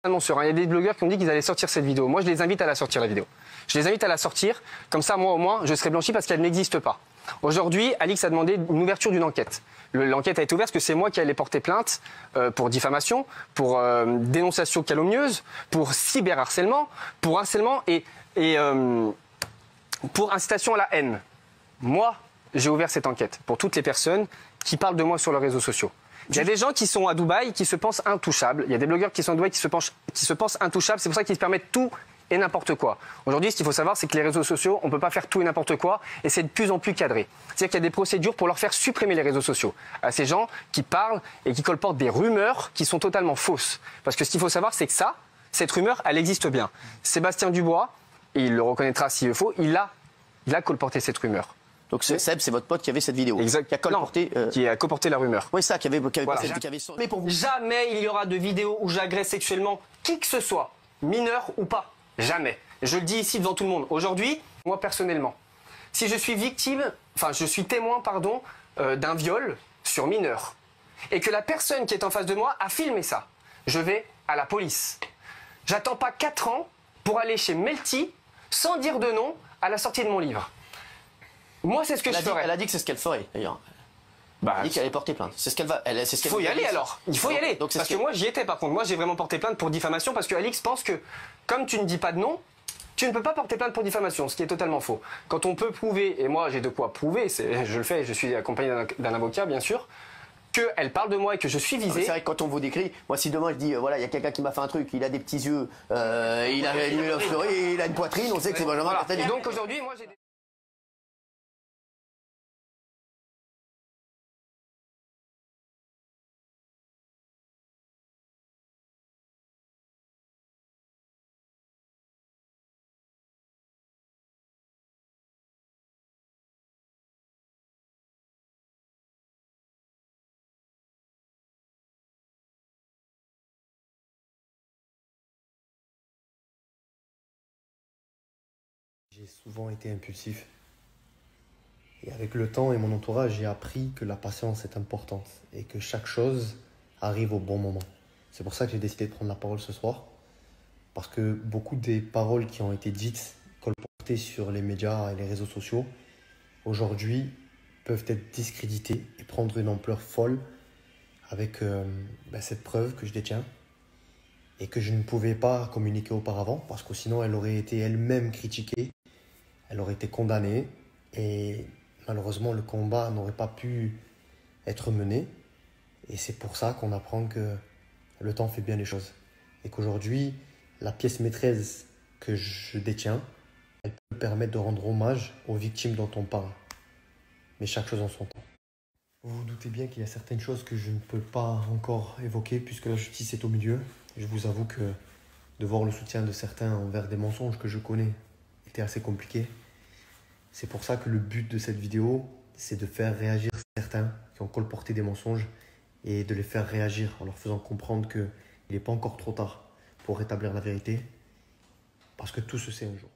Annonceur, hein. Il y a des blogueurs qui ont dit qu'ils allaient sortir cette vidéo. Moi, je les invite à la sortir, la vidéo. Je les invite à la sortir. Comme ça, moi, au moins, je serai blanchi parce qu'elle n'existe pas. Aujourd'hui, Alix a demandé une ouverture d'une enquête. L'enquête a été ouverte parce que c'est moi qui allais porter plainte pour diffamation, pour dénonciation calomnieuse, pour cyberharcèlement, pour harcèlement et pour incitation à la haine. Moi, j'ai ouvert cette enquête pour toutes les personnes qui parlent de moi sur les réseaux sociaux. Il y a des gens qui sont à Dubaï qui se pensent intouchables. Il y a des blogueurs qui sont à Dubaï qui se pensent intouchables. C'est pour ça qu'ils se permettent tout et n'importe quoi. Aujourd'hui, ce qu'il faut savoir, c'est que les réseaux sociaux, on ne peut pas faire tout et n'importe quoi, et c'est de plus en plus cadré. C'est-à-dire qu'il y a des procédures pour leur faire supprimer les réseaux sociaux. À ces gens qui parlent et qui colportent des rumeurs qui sont totalement fausses. Parce que ce qu'il faut savoir, c'est que cette rumeur, elle existe bien. Sébastien Dubois, et il le reconnaîtra s'il le faut, il a colporté cette rumeur. Donc Seb, c'est votre pote qui avait cette vidéo. Exact. Qui a colporté, qui a colporté la rumeur. Oui, ça, qui avait voilà. Mais pour vous. Jamais il y aura de vidéo où j'agresse sexuellement qui que ce soit, mineur ou pas. Jamais. Je le dis ici devant tout le monde. Aujourd'hui, moi personnellement, si je suis je suis témoin, pardon, d'un viol sur mineur, et que la personne qui est en face de moi a filmé ça, je vais à la police. J'attends pas 4 ans pour aller chez Melty sans dire de nom à la sortie de mon livre. Moi, c'est ce que je ferais. Elle a dit que c'est ce qu'elle ferait, d'ailleurs. Elle a dit qu'elle allait porter plainte. C'est ce qu'elle va. Il faut y aller alors. Il faut y aller. Donc, parce que moi, j'y étais par contre. Moi, j'ai vraiment porté plainte pour diffamation parce que Alix pense que, comme tu ne dis pas de nom, tu ne peux pas porter plainte pour diffamation, ce qui est totalement faux. Quand on peut prouver, et moi j'ai de quoi prouver, je le fais, je suis accompagné d'un avocat, bien sûr, qu'elle parle de moi et que je suis visé. C'est vrai que quand on vous décrit, moi si demain je dis, voilà, il y a quelqu'un qui m'a fait un truc, il a des petits yeux, il a une lèvre fleurie, il a une poitrine, on sait que c'est Benjamin Castaldi. Donc aujourd'hui, moi j'ai J'ai souvent été impulsif. Et avec le temps et mon entourage, j'ai appris que la patience est importante et que chaque chose arrive au bon moment. C'est pour ça que j'ai décidé de prendre la parole ce soir. Parce que beaucoup des paroles qui ont été dites, colportées sur les médias et les réseaux sociaux, aujourd'hui peuvent être discréditées et prendre une ampleur folle avec cette preuve que je détiens et que je ne pouvais pas communiquer auparavant parce que sinon elle aurait été elle-même critiquée. Elle aurait été condamnée et malheureusement le combat n'aurait pas pu être mené. Et c'est pour ça qu'on apprend que le temps fait bien les choses. Et qu'aujourd'hui, la pièce maîtresse que je détiens, elle peut me permettre de rendre hommage aux victimes dont on parle. Mais chaque chose en son temps. Vous vous doutez bien qu'il y a certaines choses que je ne peux pas encore évoquer puisque la justice est au milieu. Je vous avoue que de voir le soutien de certains envers des mensonges que je connais était assez compliqué. C'est pour ça que le but de cette vidéo, c'est de faire réagir certains qui ont colporté des mensonges et de les faire réagir en leur faisant comprendre qu'il n'est pas encore trop tard pour rétablir la vérité parce que tout se sait un jour.